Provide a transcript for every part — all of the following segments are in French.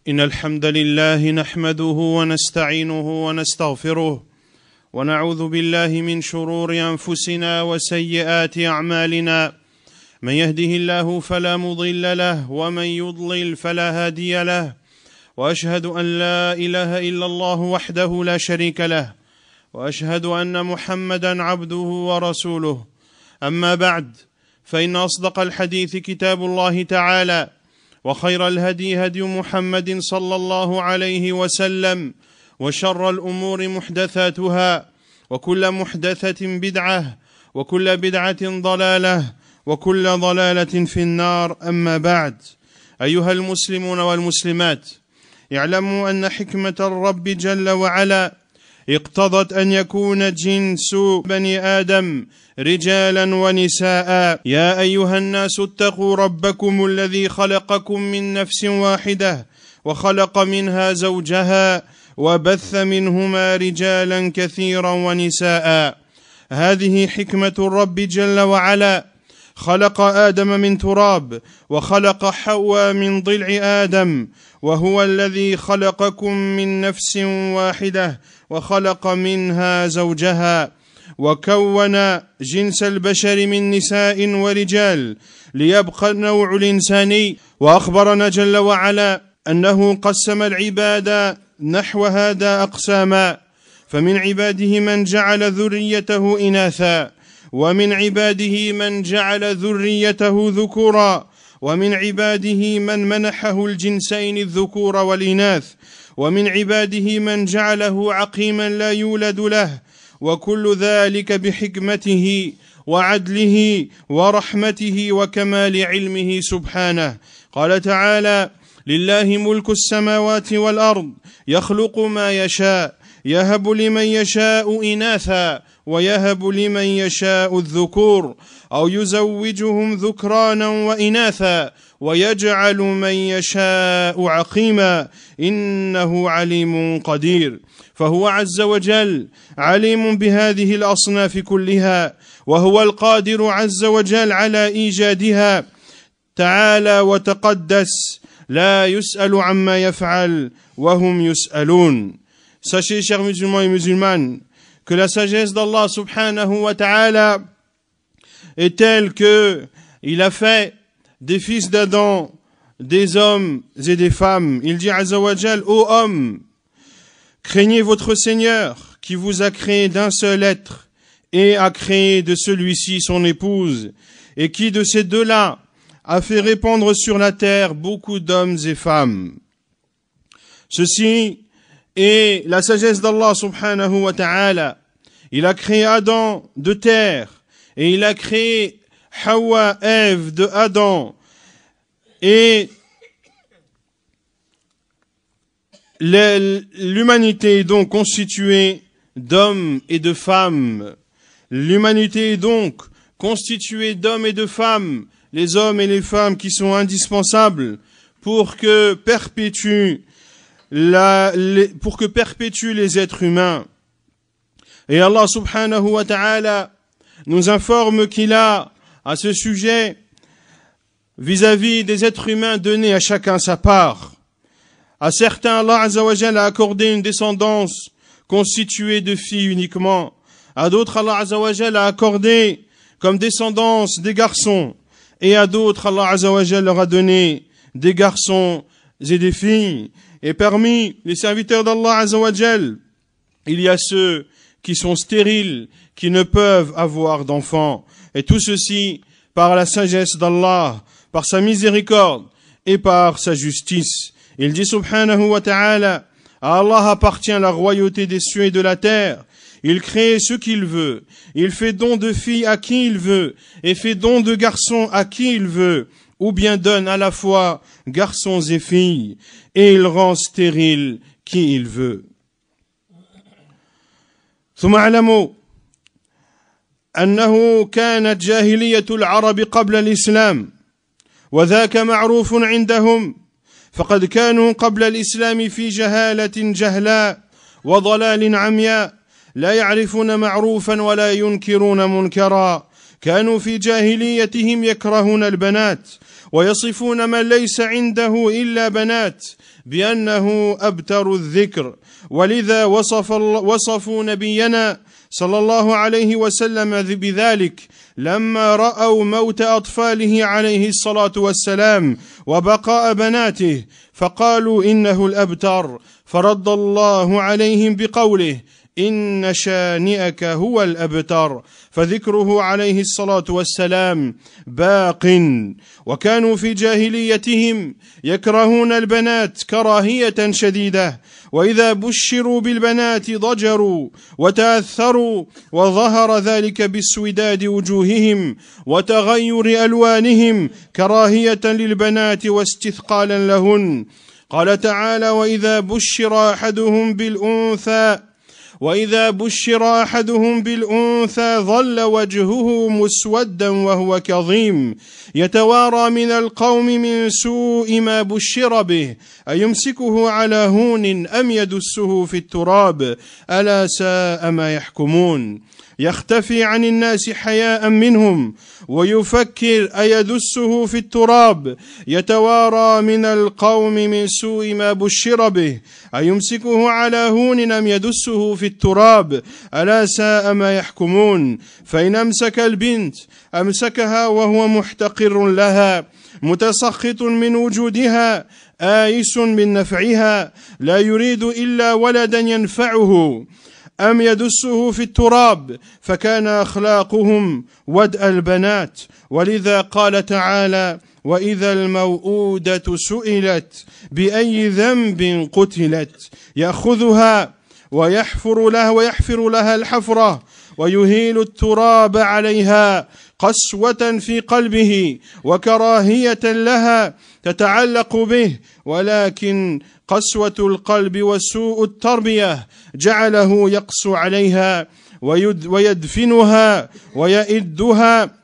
إن الحمد لله نحمده ونستعينه ونستغفره ونعوذ بالله من شرور أنفسنا وسيئات أعمالنا. من يهده الله فلا مضل له ومن يضلل فلا هادي له، وأشهد أن لا إله إلا الله وحده لا شريك له، وأشهد أن محمدا عبده ورسوله. أما بعد، فإن أصدق الحديث كتاب الله تعالى، وخير الهدي هدي محمد صلى الله عليه وسلم، وشر الأمور محدثاتها، وكل محدثة بدعة، وكل بدعة ضلالة، وكل ضلالة في النار. أما بعد، أيها المسلمون والمسلمات، اعلموا أن حكمة الرب جل وعلا اقتضت أن يكون جنس بني آدم رجالا ونساء. يا أيها الناس اتقوا ربكم الذي خلقكم من نفس واحدة وخلق منها زوجها وبث منهما رجالا كثيرا ونساء. هذه حكمة الرب جل وعلا. خلق آدم من تراب، وخلق حواء من ضلع آدم، وهو الذي خلقكم من نفس واحدة وخلق منها زوجها، وكون جنس البشر من نساء ورجال ليبقى النوع الإنساني. وأخبرنا جل وعلا أنه قسم العباد نحو هذا أقساما، فمن عباده من جعل ذريته إناثا، ومن عباده من جعل ذريته ذكورا، ومن عباده من منحه الجنسين الذكور والإناث، ومن عباده من جعله عقيما لا يولد له، وكل ذلك بحكمته وعدله ورحمته وكمال علمه سبحانه. قال تعالى: لله ملك السماوات والأرض يخلق ما يشاء يهب لمن يشاء إناثا ويهب لمن يشاء الذكور أو يزوجهم ذكرانا وإناثا ويجعل من يشاء عقيما إنه عليم قدير. فهو عز وجل عليم بهذه الأصناف كلها، وهو القادر عز وجل على إيجادها. تعالى وتقدس، لا يسأل عما يفعل وهم يسألون. Sachez, chers musulmans et musulmanes, que la sagesse d'Allah subhanahu wa ta'ala est telle que il a fait des fils d'Adam des hommes et des femmes. Il dit azza wa jal: ô hommes, craignez votre Seigneur qui vous a créé d'un seul être et a créé de celui-ci son épouse, et qui de ces deux-là a fait répandre sur la terre beaucoup d'hommes et femmes. Ceci est la sagesse d'Allah subhanahu wa ta'ala. Il a créé Adam de terre, et il a créé Hawa, Ève, de Adam, et l'humanité est donc constituée d'hommes et de femmes. L'humanité est donc constituée d'hommes et de femmes, les hommes et les femmes qui sont indispensables pour que perpétuent les êtres humains. Et Allah subhanahu wa ta'ala nous informe qu'il a, à ce sujet, vis-à-vis des êtres humains, donné à chacun sa part. À certains, Allah azza wa jalla a accordé une descendance constituée de filles uniquement. À d'autres, Allah azza wa jalla a accordé comme descendance des garçons. Et à d'autres, Allah azza wa jalla leur a donné des garçons et des filles. Et parmi les serviteurs d'Allah azza wa jalla, il y a ceux qui sont stériles, qui ne peuvent avoir d'enfants. Et tout ceci par la sagesse d'Allah, par sa miséricorde et par sa justice. Il dit subhanahu wa ta'ala: à Allah appartient la royauté des cieux et de la terre. Il crée ce qu'il veut. Il fait don de filles à qui il veut et fait don de garçons à qui il veut, ou bien donne à la fois garçons et filles, et il rend stérile qui il veut. ثم اعلموا أنه كانت جاهلية العرب قبل الإسلام، وذاك معروف عندهم، فقد كانوا قبل الإسلام في جهالة جهلاء وضلال عمياء، لا يعرفون معروفا ولا ينكرون منكرا. كانوا في جاهليتهم يكرهون البنات ويصفون من ليس عنده إلا بنات، بأنه أبتر الذكر، ولذا وصفوا نبينا صلى الله عليه وسلم بذلك لما رأوا موت أطفاله عليه الصلاة والسلام وبقاء بناته، فقالوا إنه الأبتر، فرد الله عليهم بقوله إن شانئك هو الأبتر، فذكره عليه الصلاة والسلام باق. وكانوا في جاهليتهم يكرهون البنات كراهية شديدة، وإذا بشروا بالبنات ضجروا وتأثروا، وظهر ذلك باسوداد وجوههم وتغير ألوانهم كراهية للبنات واستثقالا لهن. قال تعالى وإذا بشر أحدهم بالأنثى ظل وجهه مسودا وهو كظيم يتوارى من القوم من سوء ما بشر به أيمسكه على هون أم يدسه في التراب ألا ساء ما يحكمون. يختفي عن الناس حياء منهم ويفكر أيدسه في التراب، يتوارى من القوم من سوء ما بشر به أيمسكه على هون أم يدسه في التراب ألا ساء ما يحكمون. فإن أمسك البنت أمسكها وهو محتقر لها متسخط من وجودها آيس من نفعها لا يريد إلا ولدا ينفعه، أم يدسه في التراب، فكان أخلاقهم ودء البنات. ولذا قال تعالى وإذا الموءودة سئلت بأي ذنب قتلت يأخذها ويحفر لها الحفرة ويهيل التراب عليها قسوة في قلبه وكراهية لها تتعلق به، ولكن قسوة القلب وسوء التربية جعله يقسو عليها ويدفنها ويئدها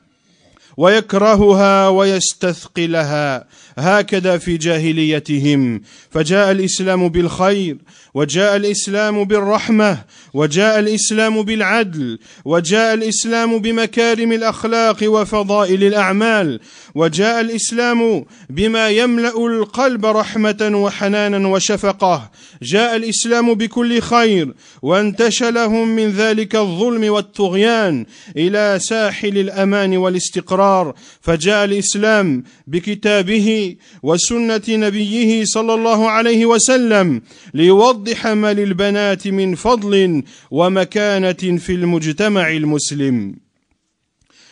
ويكرهها ويستثقلها. هكذا في جاهليتهم. فجاء الإسلام بالخير، وجاء الإسلام بالرحمة، وجاء الإسلام بالعدل، وجاء الإسلام بمكارم الأخلاق وفضائل الأعمال، وجاء الإسلام بما يملأ القلب رحمة وحنانا وشفقة. جاء الإسلام بكل خير، وانتشلهم من ذلك الظلم والطغيان إلى ساحل الأمان والاستقرار. فجاء الإسلام بكتابه وسنة نبيه صلى الله عليه وسلم ليوضح ما للبنات من فضل ومكانة في المجتمع المسلم.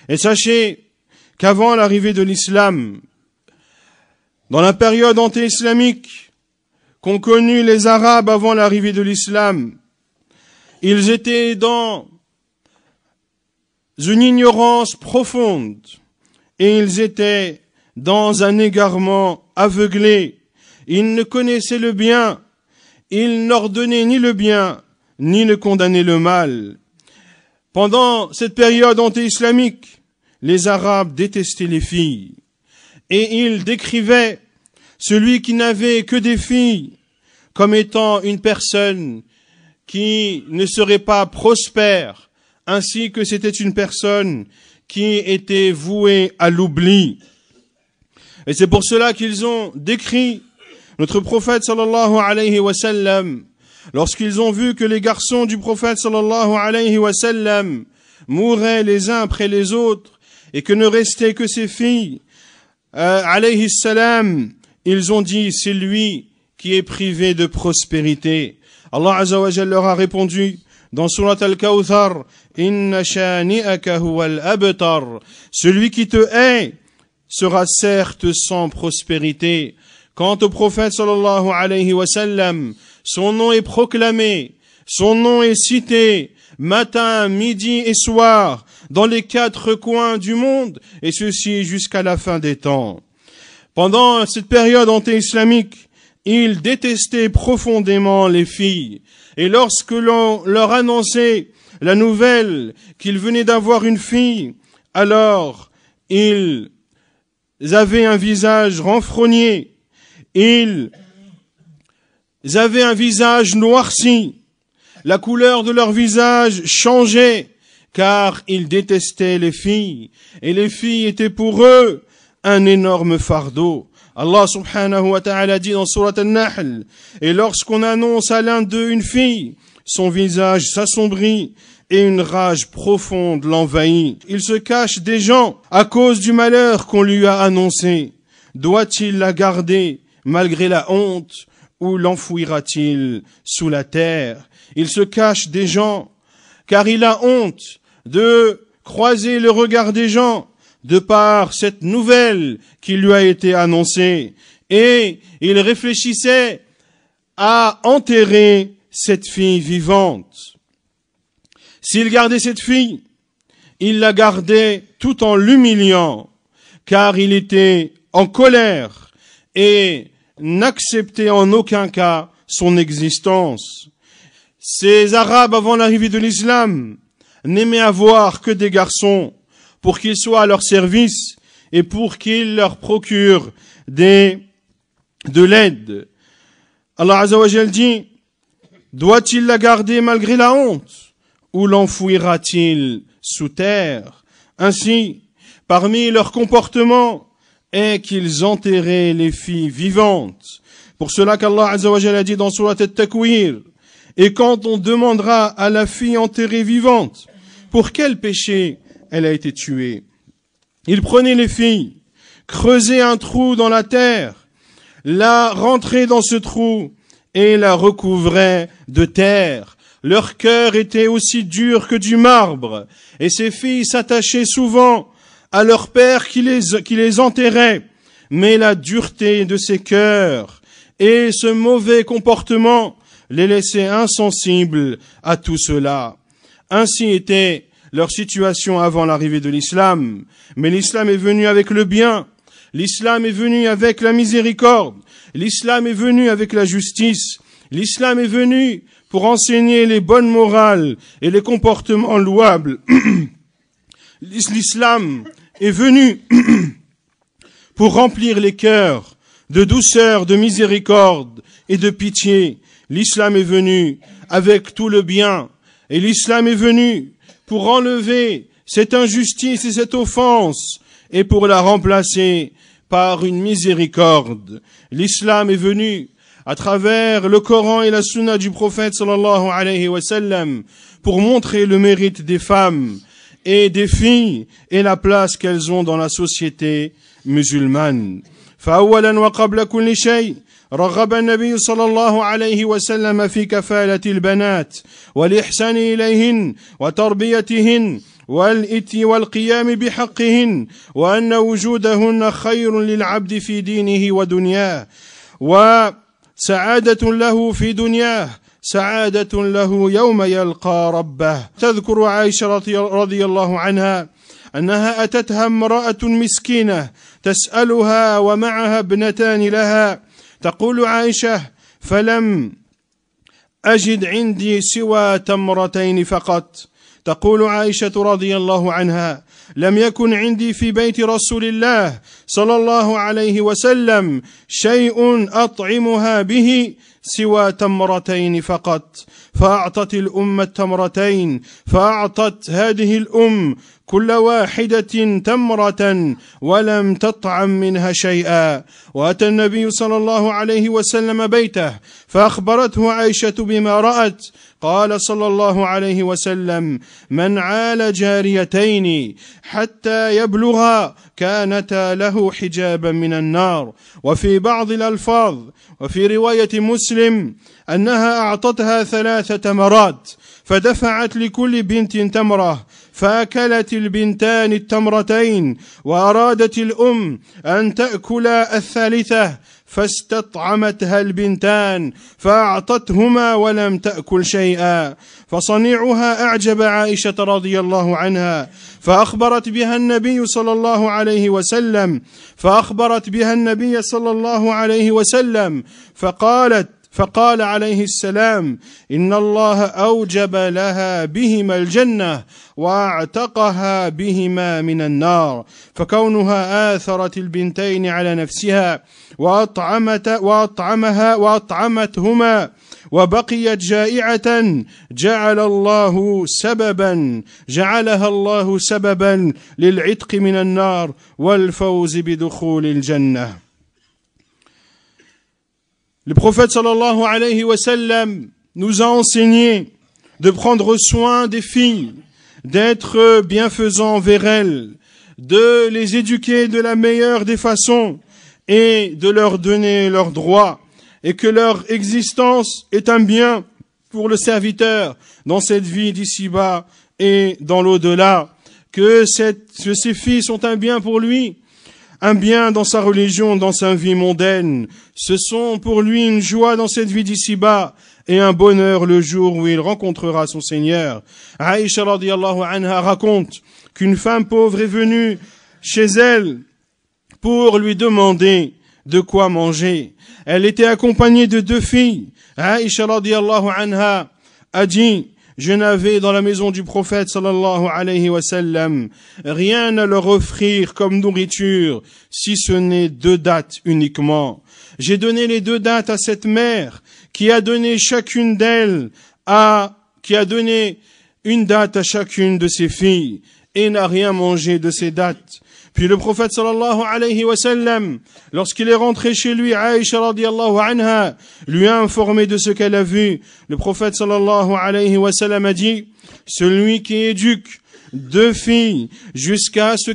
Et sachez qu'avant l'arrivée de l'islam, dans la période anté-islamique qu'ont connue les Arabes avant l'arrivée de l'islam, ils étaient dans une ignorance profonde et ils étaient dans un égarement aveuglé. Ils ne connaissaient le bien, ils n'ordonnaient ni le bien, ni ne condamnaient le mal. Pendant cette période anté-islamique, les Arabes détestaient les filles et ils décrivaient celui qui n'avait que des filles comme étant une personne qui ne serait pas prospère, ainsi que c'était une personne qui était vouée à l'oubli. Et c'est pour cela qu'ils ont décrit notre prophète sallallahu alayhi wa sallam, lorsqu'ils ont vu que les garçons du prophète sallallahu alayhi wa sallam mouraient les uns après les autres et que ne restaient que ses filles, alayhi salam, ils ont dit c'est lui qui est privé de prospérité. Allah azza wa jalla leur a répondu dans Surat Al-Kawthar, Inna shani'aka huwa al-abtar, celui qui te hait sera certes sans prospérité. Quant au prophète sallallahu alayhi wa sallam, son nom est proclamé, son nom est cité, matin, midi et soir, dans les 4 coins du monde, et ceci jusqu'à la fin des temps. Pendant cette période anté-islamique, ils détestaient profondément les filles, et lorsque l'on leur annonçait la nouvelle qu'ils venaient d'avoir une fille, alors ils avaient un visage renfrogné, ils avaient un visage noirci, la couleur de leur visage changeait, car ils détestaient les filles, et les filles étaient pour eux un énorme fardeau. Allah subhanahu wa ta'ala dit dans Surat An-Nahl, et lorsqu'on annonce à l'un d'eux une fille, son visage s'assombrit et une rage profonde l'envahit. Il se cache des gens à cause du malheur qu'on lui a annoncé. Doit-il la garder malgré la honte ou l'enfouira-t-il sous la terre? Il se cache des gens car il a honte de croiser le regard des gens de par cette nouvelle qui lui a été annoncée. Et il réfléchissait à enterrer cette fille vivante. S'il gardait cette fille, il la gardait tout en l'humiliant, car il était en colère et n'acceptait en aucun cas son existence. Ces Arabes, avant l'arrivée de l'islam, n'aimaient avoir que des garçons pour qu'ils soient à leur service et pour qu'ils leur procurent de l'aide. Allah Azza wa Jal dit, doit-il la garder malgré la honte ou l'enfouira-t-il sous terre? Ainsi, parmi leurs comportements est qu'ils enterraient les filles vivantes. Pour cela qu'Allah Azza wa Jal a dit dans Surat At-Takwir, et quand on demandera à la fille enterrée vivante, pour quel péché elle a été tuée, ils prenaient les filles, creusaient un trou dans la terre, la rentraient dans ce trou et la recouvraient de terre. Leur cœur était aussi dur que du marbre, et ces filles s'attachaient souvent à leur père qui les enterrait. Mais la dureté de ces cœurs et ce mauvais comportement les laissaient insensibles à tout cela. Ainsi était leur situation avant l'arrivée de l'islam. Mais l'islam est venu avec le bien, l'islam est venu avec la miséricorde, l'islam est venu avec la justice, l'islam est venu pour enseigner les bonnes morales et les comportements louables. L'islam est venu pour remplir les cœurs de douceur, de miséricorde et de pitié. L'islam est venu avec tout le bien, et l'islam est venu pour enlever cette injustice et cette offense et pour la remplacer par une miséricorde. L'islam est venu à travers le Coran et la Sunna du prophète sallallahu alayhi wa sallam pour montrer le mérite des femmes et des filles et la place qu'elles ont dans la société musulmane. فأولا وقبل كل شيء رغب النبي صلى الله عليه وسلم في كفالة البنات والإحسان إليهن وتربيتهن والقيام بحقهن وأن وجودهن خير للعبد في دينه ودنياه وسعادة له في دنياه سعادة له يوم يلقى ربه. تذكر عائشة رضي الله عنها أنها أتتها امرأة مسكينة تسألها ومعها ابنتان لها، تقول عائشة: فلم أجد عندي سوى تمرتين فقط. تقول عائشة رضي الله عنها: لم يكن عندي في بيت رسول الله صلى الله عليه وسلم شيء أطعمها به سوى تمرتين فقط، فأعطت الأم التمرتين، فأعطت هذه الأم كل واحدة تمرة ولم تطعم منها شيئا. وأتى النبي صلى الله عليه وسلم بيته فأخبرته عائشة بما رأت، قال صلى الله عليه وسلم: من عال جاريتين حتى يبلغا كانتا له حجابا من النار. وفي بعض الألفاظ وفي رواية مسلم أنها أعطتها 3 تمرات فدفعت لكل بنت تمرة، فأكلت البنتان التمرتين، وأرادت الأم أن تأكل الثالثة فاستطعمتها البنتان فأعطتهما ولم تأكل شيئا. فصنيعها أعجب عائشة رضي الله عنها، فأخبرت بها النبي صلى الله عليه وسلم فقال عليه السلام: إن الله أوجب لها بهما الجنة واعتقها بهما من النار. فكونها آثرت البنتين على نفسها وأطعمتهما وبقيت جائعة جعلها الله سببا للعتق من النار والفوز بدخول الجنة. Le prophète sallallahu alayhi wa sallam nous a enseigné de prendre soin des filles, d'être bienfaisant envers elles, de les éduquer de la meilleure des façons et de leur donner leurs droits, et que leur existence est un bien pour le serviteur dans cette vie d'ici-bas et dans l'au-delà, que ces filles sont un bien pour lui, un bien dans sa religion, dans sa vie mondaine. Ce sont pour lui une joie dans cette vie d'ici-bas et un bonheur le jour où il rencontrera son Seigneur. Aïcha radiyallahu anha raconte qu'une femme pauvre est venue chez elle pour lui demander de quoi manger. Elle était accompagnée de 2 filles. Aïcha radiyallahu anha a dit: je n'avais dans la maison du prophète sallallahu alayhi wa sallam rien à leur offrir comme nourriture, si ce n'est 2 dattes uniquement. J'ai donné les 2 dattes à cette mère qui a donné chacune d'elles qui a donné une date à chacune de ses filles et n'a rien mangé de ces dattes. Puis le prophète sallallahu alayhi wa sallam, lorsqu'il est rentré chez lui, Aïcha radiyallahu anha lui a informé de ce qu'elle a vu. Le prophète sallallahu alayhi wa sallam a dit: celui qui éduque 2 filles jusqu'à ce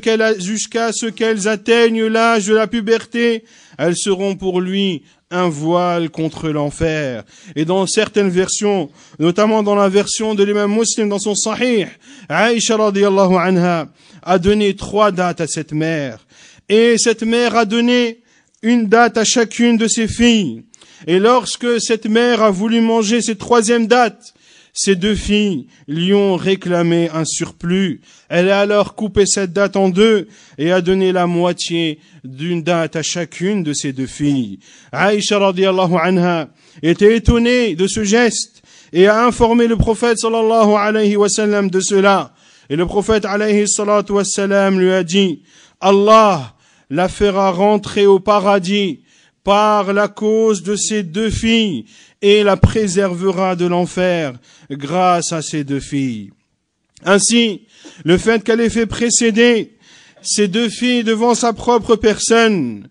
qu'elles atteignent l'âge de la puberté, elles seront pour lui un voile contre l'enfer. Et dans certaines versions, notamment dans la version de l'imam Muslim dans son Sahih, Aïcha radiyallahu anha a donné 3 dates à cette mère. Et cette mère a donné une date à chacune de ses filles. Et lorsque cette mère a voulu manger cette 3e date, ces 2 filles lui ont réclamé un surplus. Elle a alors coupé cette date en 2 et a donné la moitié d'une date à chacune de ces 2 filles. Aïcha radiyallahu anha était étonnée de ce geste et a informé le prophète sallallahu alayhi wa sallam de cela. Et le prophète alayhi salatu wa sallam lui a dit: Allah la fera rentrer au paradis par la cause de ces 2 filles et la préservera de l'enfer grâce à ces 2 filles. Ainsi, le fait qu'elle ait fait précéder ces 2 filles devant sa propre personne,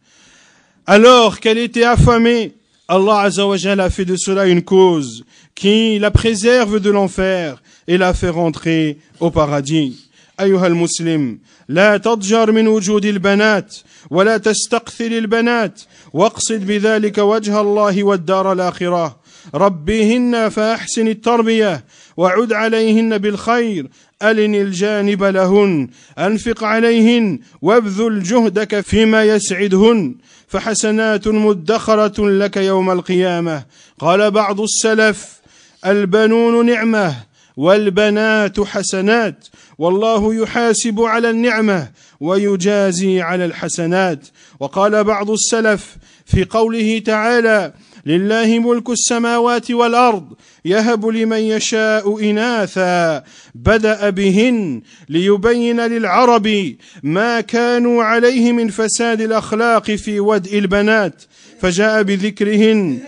alors qu'elle était affamée, Allah Azza wa Jalla a fait de cela une cause qui la préserve de l'enfer et la fait rentrer au paradis. أيها المسلم لا تضجر من وجود البنات ولا تستقثل البنات واقصد بذلك وجه الله والدار الآخرة ربيهن فأحسن التربية وعد عليهن بالخير ألن الجانب لهن أنفق عليهن وابذل جهدك فيما يسعدهن فحسنات مدخرة لك يوم القيامة. قال بعض السلف: البنون نعمة والبنات حسنات والله يحاسب على النعمة ويجازي على الحسنات. وقال بعض السلف في قوله تعالى: لله ملك السماوات والأرض يهب لمن يشاء إناثا بدأ بهن ليبين للعرب ما كانوا عليه من فساد الأخلاق في ودء البنات فجاء بذكرهن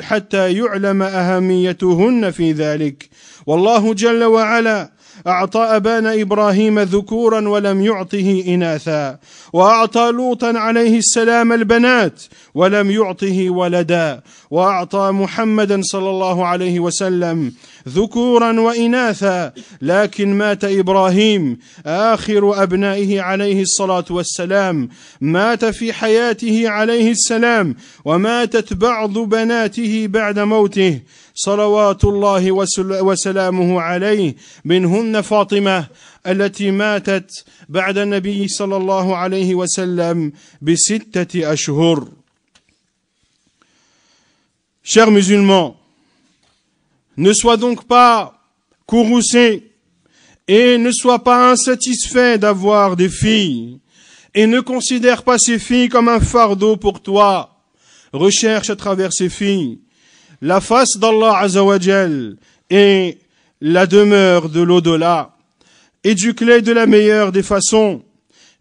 حتى يعلم أهميتهن في ذلك. والله جل وعلا أعطى أبانا إبراهيم ذكورا ولم يعطه إناثا، وأعطى لوطا عليه السلام البنات ولم يعطه ولدا، وأعطى محمدا صلى الله عليه وسلم ذكورا وإناثا، لكن مات إبراهيم آخر أبنائه عليه الصلاة والسلام، مات في حياته عليه السلام، وماتت بعض بناته بعد موته صلوات الله وسلامه عليه، منهن فاطمة التي ماتت بعد النبي صلى الله عليه وسلم ب6 أشهر. Chers musulmans, ne sois donc pas courroucé et ne sois pas insatisfait d'avoir des filles et ne considère pas ces filles comme un fardeau pour toi. Recherche à travers ces filles la face d'Allah Azza wa Jal et la demeure de l'au-delà. Éduque-les de la meilleure des façons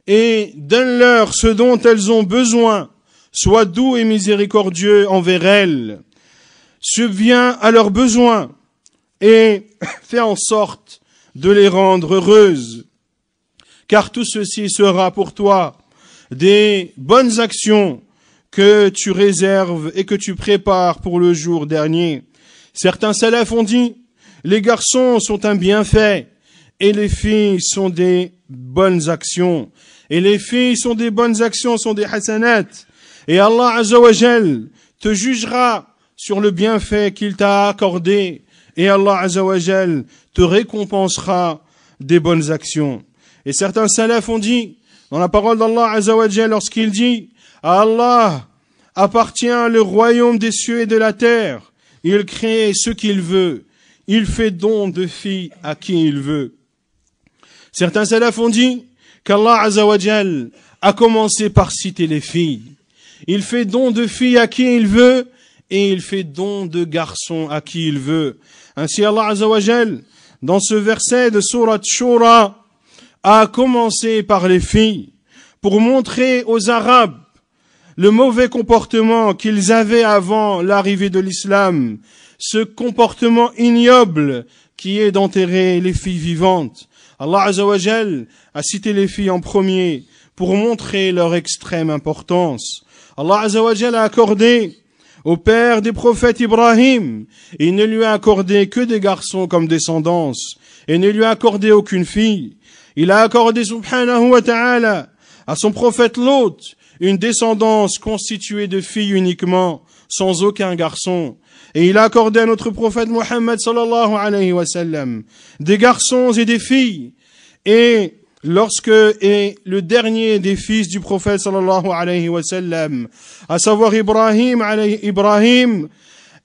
et donne-leur ce dont elles ont besoin. Sois doux et miséricordieux envers elles. Subviens à leurs besoins et fais en sorte de les rendre heureuses. Car tout ceci sera pour toi des bonnes actions que tu réserves et que tu prépares pour le jour dernier. Certains salafs ont dit, les garçons sont un bienfait et les filles sont des bonnes actions. Et les filles sont des bonnes actions, sont des hasanat. Et Allah Azza wa Jal te jugera sur le bienfait qu'il t'a accordé. Et Allah Azza wa Jal te récompensera des bonnes actions. Et certains salafs ont dit, dans la parole d'Allah Azza wa Jal, lorsqu'il dit, à Allah appartient le royaume des cieux et de la terre. Il crée ce qu'il veut. Il fait don de filles à qui il veut. Certains salafs ont dit qu'Allah Azza wa Jal a commencé par citer les filles. Il fait don de filles à qui il veut et il fait don de garçons à qui il veut. Ainsi Allah Azza wa Jal, dans ce verset de Sourate Shura, a commencé par les filles pour montrer aux Arabes le mauvais comportement qu'ils avaient avant l'arrivée de l'islam, ce comportement ignoble qui est d'enterrer les filles vivantes. Allah Azza wa Jal a cité les filles en premier pour montrer leur extrême importance. Allah Azza wa Jal a accordé au père des prophètes Ibrahim, il ne lui a accordé que des garçons comme descendance et ne lui a accordé aucune fille. Il a accordé subhanahu wa ta'ala à son prophète Lot une descendance constituée de filles uniquement, sans aucun garçon. Et il a accordé à notre prophète Muhammad sallallahu alayhi wa sallam des garçons et des filles. Et lorsque le dernier des fils du prophète sallallahu alayhi wa sallam, à savoir Ibrahim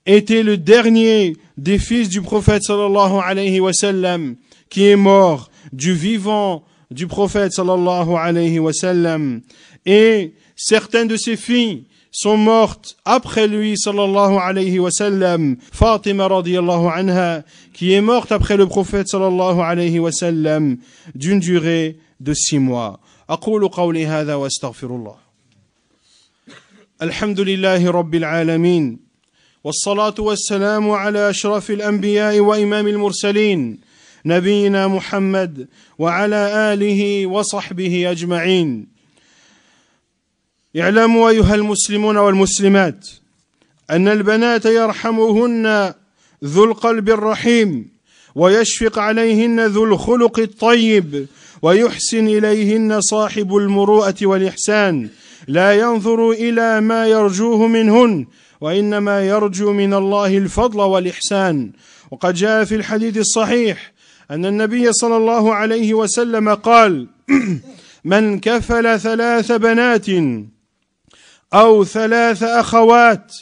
était le dernier des fils du prophète sallallahu alayhi wa sallam, qui est mort du vivant du prophète sallallahu alayhi wa sallam. Et certaines de ses filles sont mortes après lui sallallahu alayhi wa sallam. Fatima radiyallahu anha, qui est morte après le prophète sallallahu alayhi wa sallam d'une durée de 6 mois. أقول قولي هذا واستغفر الله. الحمد لله رب العالمين والصلاة والسلام على أشرف الأنبياء وإمام المرسلين نبينا محمد وعلى آله وصحبه أجمعين. اعلموا أيها المسلمون والمسلمات أن البنات يرحمهن ذو القلب الرحيم ويشفق عليهن ذو الخلق الطيب ويحسن إليهن صاحب المروءة والإحسان لا ينظر إلى ما يرجوه منهن وإنما يرجو من الله الفضل والإحسان. وقد جاء في الحديث الصحيح أن النبي صلى الله عليه وسلم قال من كفل 3 بنات أو 3 أخوات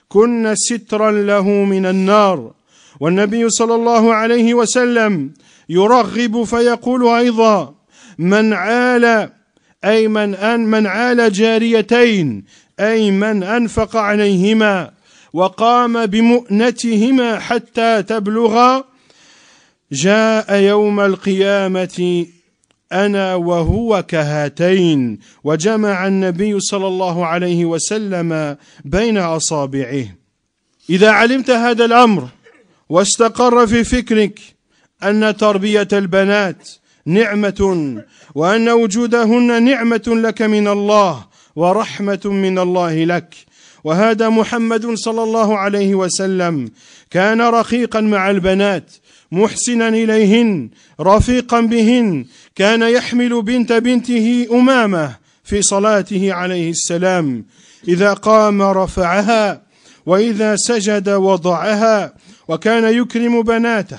كن سترا له من النار. والنبي صلى الله عليه وسلم يرغب فيقول أيضا من عال جاريتين أي من أنفق عليهما وقام بمؤنتهما حتى تبلغا جاء يوم القيامة أنا وهو كهاتين. وجمع النبي صلى الله عليه وسلم بين أصابعه. إذا علمت هذا الأمر واستقر في فكرك أن تربية البنات نعمة وأن وجودهن نعمة لك من الله ورحمة من الله لك، وهذا محمد صلى الله عليه وسلم كان رقيقا مع البنات محسنا إليهن رفيقا بهن، كان يحمل بنته أمامة في صلاته عليه السلام، إذا قام رفعها وإذا سجد وضعها، وكان يكرم بناته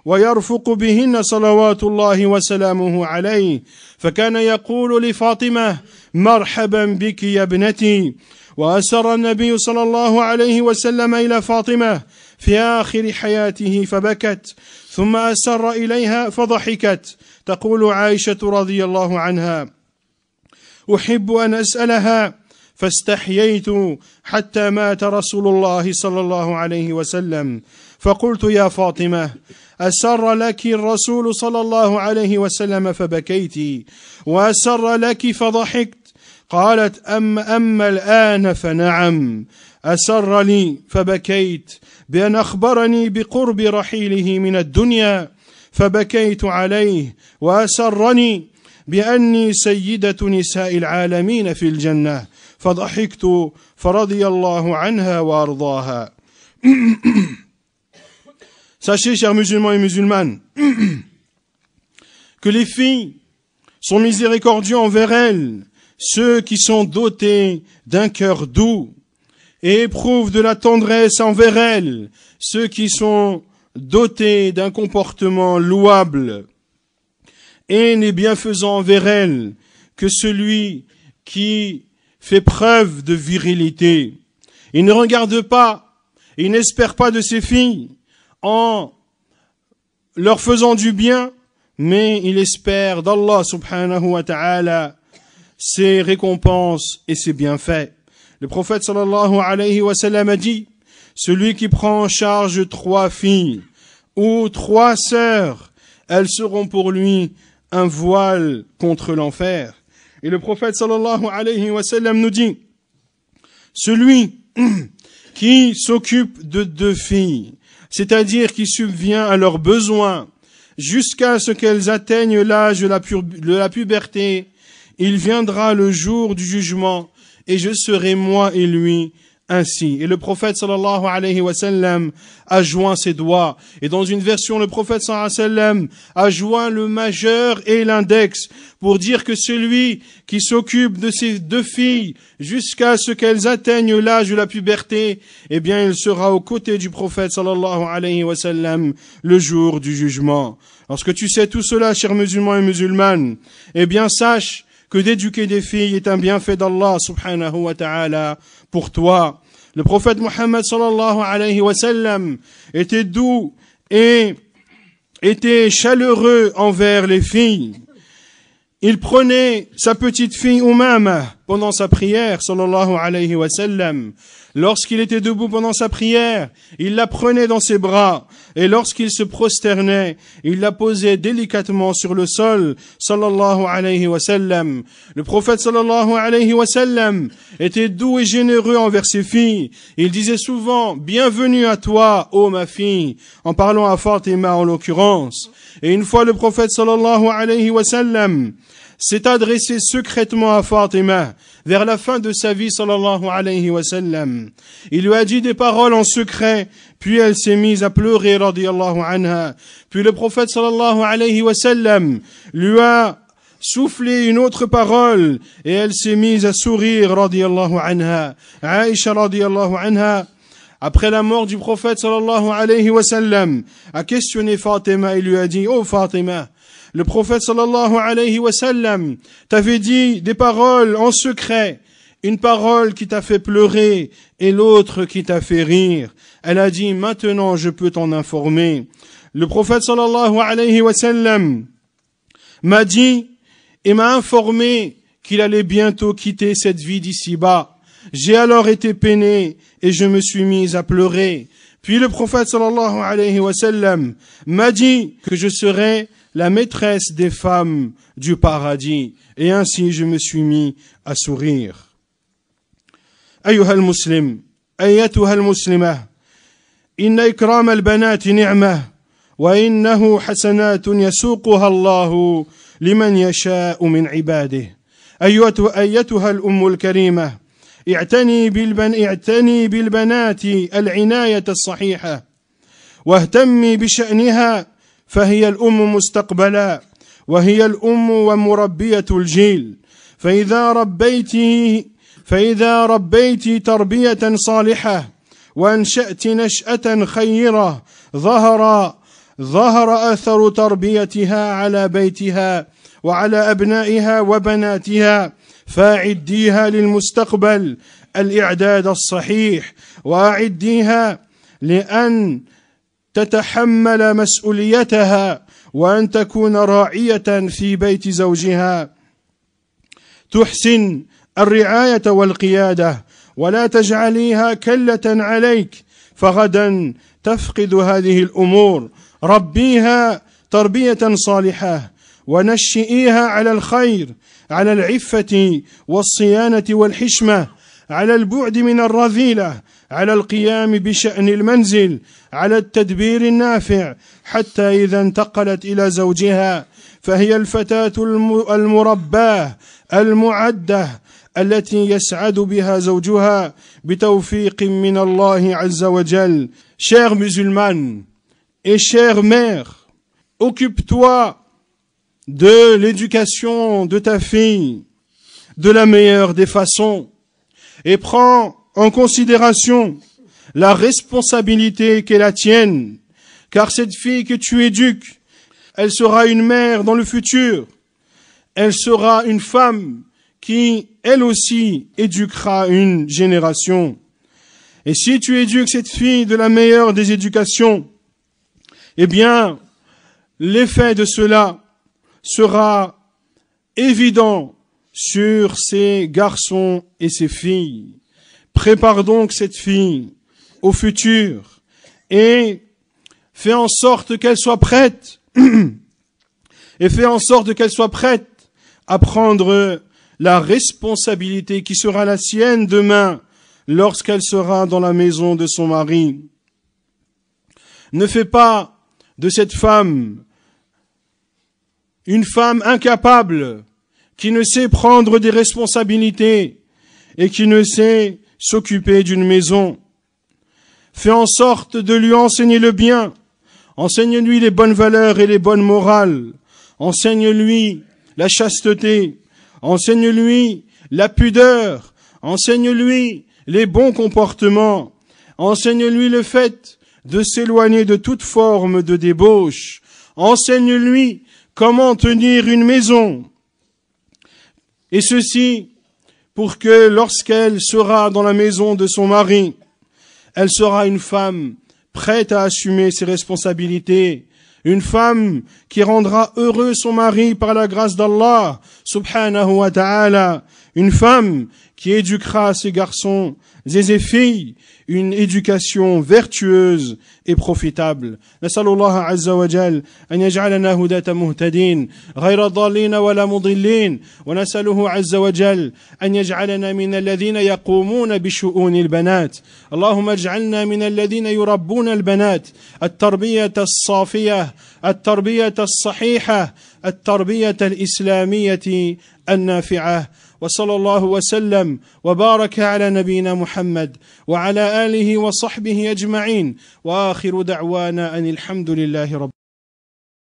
ويرفق بهن صلوات الله وسلامه عليه، فكان يقول لفاطمة مرحبا بك يا ابنتي. وأسر النبي صلى الله عليه وسلم إلى فاطمة في آخر حياته فبكت، ثم أسر إليها فضحكت. تقول عائشة رضي الله عنها أحب أن أسألها فاستحييت حتى مات رسول الله صلى الله عليه وسلم، فقلت يا فاطمة أسر لك الرسول صلى الله عليه وسلم فبكيت وأسر لك فضحكت؟ قالت أما الآن فنعم، أسر لي فبكيت بأن أخبرني بقرب رحيله من الدنيا فبكيت عليه، وأسرني بأني سيدة نساء العالمين في الجنة فضحكت فرضي الله عنها وأرضاها. Sachez, chers musulmans et musulmanes, que les filles sont miséricordieux envers elles, ceux qui sont dotés d'un cœur doux, et éprouvent de la tendresse envers elles, ceux qui sont dotés d'un comportement louable, et n'est bienfaisant envers elles que celui qui fait preuve de virilité. Il ne regarde pas, il n'espère pas de ses filles en leur faisant du bien, mais il espère d'Allah subhanahu wa ta'ala ses récompenses et ses bienfaits. Le prophète sallallahu alayhi wa sallam a dit, celui qui prend en charge 3 filles ou 3 sœurs, elles seront pour lui un voile contre l'enfer. Et le prophète sallallahu alayhi wa sallam nous dit, celui qui s'occupe de 2 filles, c'est-à-dire qui subvient à leurs besoins jusqu'à ce qu'elles atteignent l'âge de la puberté, il viendra le jour du jugement et je serai moi et lui ainsi. Et le prophète sallallahu alayhi wa sallam a joint ses doigts. Et dans une version, le prophète sallallahu alayhi wa sallam a joint le majeur et l'index pour dire que celui qui s'occupe de ces 2 filles jusqu'à ce qu'elles atteignent l'âge de la puberté, eh bien, il sera aux côtés du prophète sallallahu alayhi wa sallam le jour du jugement. Lorsque tu sais tout cela, chers musulmans et musulmanes, eh bien, sache que d'éduquer des filles est un bienfait d'Allah subhanahu wa ta'ala pour toi. Le prophète Muhammad sallallahu alayhi wa sallam était doux et était chaleureux envers les filles. Il prenait sa petite fille Umama pendant sa prière, sallallahu alayhi wa sallam. Lorsqu'il était debout pendant sa prière, il la prenait dans ses bras. Et lorsqu'il se prosternait, il la posait délicatement sur le sol, sallallahu alayhi wa sallam. Le prophète, sallallahu alayhi wa sallam, était doux et généreux envers ses filles. Il disait souvent, bienvenue à toi, ô ma fille, en parlant à Fatima en l'occurrence. Et une fois le prophète, sallallahu alayhi wa sallam, s'est adressé secrètement à Fatima vers la fin de sa vie, sallallahu alayhi wa sallam. Il lui a dit des paroles en secret, puis elle s'est mise à pleurer, radiyallahu anha. Puis le prophète, sallallahu alayhi wa sallam, lui a soufflé une autre parole, et elle s'est mise à sourire, radiyallahu anha. Aïcha, radiyallahu anha, après la mort du prophète, sallallahu alayhi wa sallam, a questionné Fatima et lui a dit, oh Fatima, le prophète sallallahu alayhi wa sallam t'avait dit des paroles en secret, une parole qui t'a fait pleurer et l'autre qui t'a fait rire. Elle a dit, maintenant je peux t'en informer. Le prophète sallallahu alayhi wa sallam m'a dit et m'a informé qu'il allait bientôt quitter cette vie d'ici-bas. J'ai alors été peiné et je me suis mise à pleurer. Puis le prophète sallallahu alayhi wa sallam m'a dit que je serais la maîtresse des femmes du paradis. Et ainsi je me suis mis à sourire. أيها المسلم أيتها المسلمة إن إكرام البنات نعمة وإنه حسنات يسوقها الله لمن يشاء من عباده. أيتها الأم الكريمة اعتني بالبنات العناية الصحيحة واهتمي بشأنها، فهي الأم مستقبلا وهي الأم ومربية الجيل. فإذا ربيت تربية صالحة وأنشأت نشأة خيرة ظهر أثر تربيتها على بيتها وعلى أبنائها وبناتها، فأعديها للمستقبل الإعداد الصحيح، وأعديها لأن تتحمل مسؤوليتها وأن تكون راعية في بيت زوجها، تحسن الرعاية والقيادة، ولا تجعليها كلة عليك فغدا تفقد هذه الأمور. ربيها تربية صالحة ونشئيها على الخير، على العفة والصيانة والحشمة، على البعد من الرذيلة، على القيام بشأن المنزل، على التدبير النافع، حتى إذا انتقلت إلى زوجها فهي الفتاة المرباة المعدة التي يسعد بها زوجها بتوفيق من الله عز وجل. Chère musulmane et chère mère, occupe-toi de l'éducation de ta fille de la meilleure des façons et prends en considération la responsabilité qu'est la tienne, car cette fille que tu éduques, elle sera une mère dans le futur, elle sera une femme qui, elle aussi, éduquera une génération. Et si tu éduques cette fille de la meilleure des éducations, eh bien, l'effet de cela sera évident sur ces garçons et ces filles. Prépare donc cette fille au futur et fais en sorte qu'elle soit prête à prendre la responsabilité qui sera la sienne demain lorsqu'elle sera dans la maison de son mari. Ne fais pas de cette femme une femme incapable qui ne sait prendre des responsabilités et qui ne sait s'occuper d'une maison. Fais en sorte de lui enseigner le bien. Enseigne-lui les bonnes valeurs et les bonnes morales. Enseigne-lui la chasteté. Enseigne-lui la pudeur. Enseigne-lui les bons comportements. Enseigne-lui le fait de s'éloigner de toute forme de débauche. Enseigne-lui comment tenir une maison. Et ceci pour que lorsqu'elle sera dans la maison de son mari, elle sera une femme prête à assumer ses responsabilités, une femme qui rendra heureux son mari par la grâce d'Allah, subhanahu wa ta'ala, une femme qui éduquera ses garçons et ses filles une éducation vertueuse et profitable. نسأل الله عز وجل أن يجعلنا هداة مهتدين غير ضالين ولا مضلين ونسأله عز وجل أن يجعلنا من الذين يقومون بشؤون البنات. اللهم اجعلنا من الذين يربون البنات التربية الصافية التربية الصحيحة التربية الإسلامية النافعة. وصلى الله وسلم وبارك على نبينا محمد وعلى آله وصحبه أجمعين وآخر دعوانا أن الحمد لله رب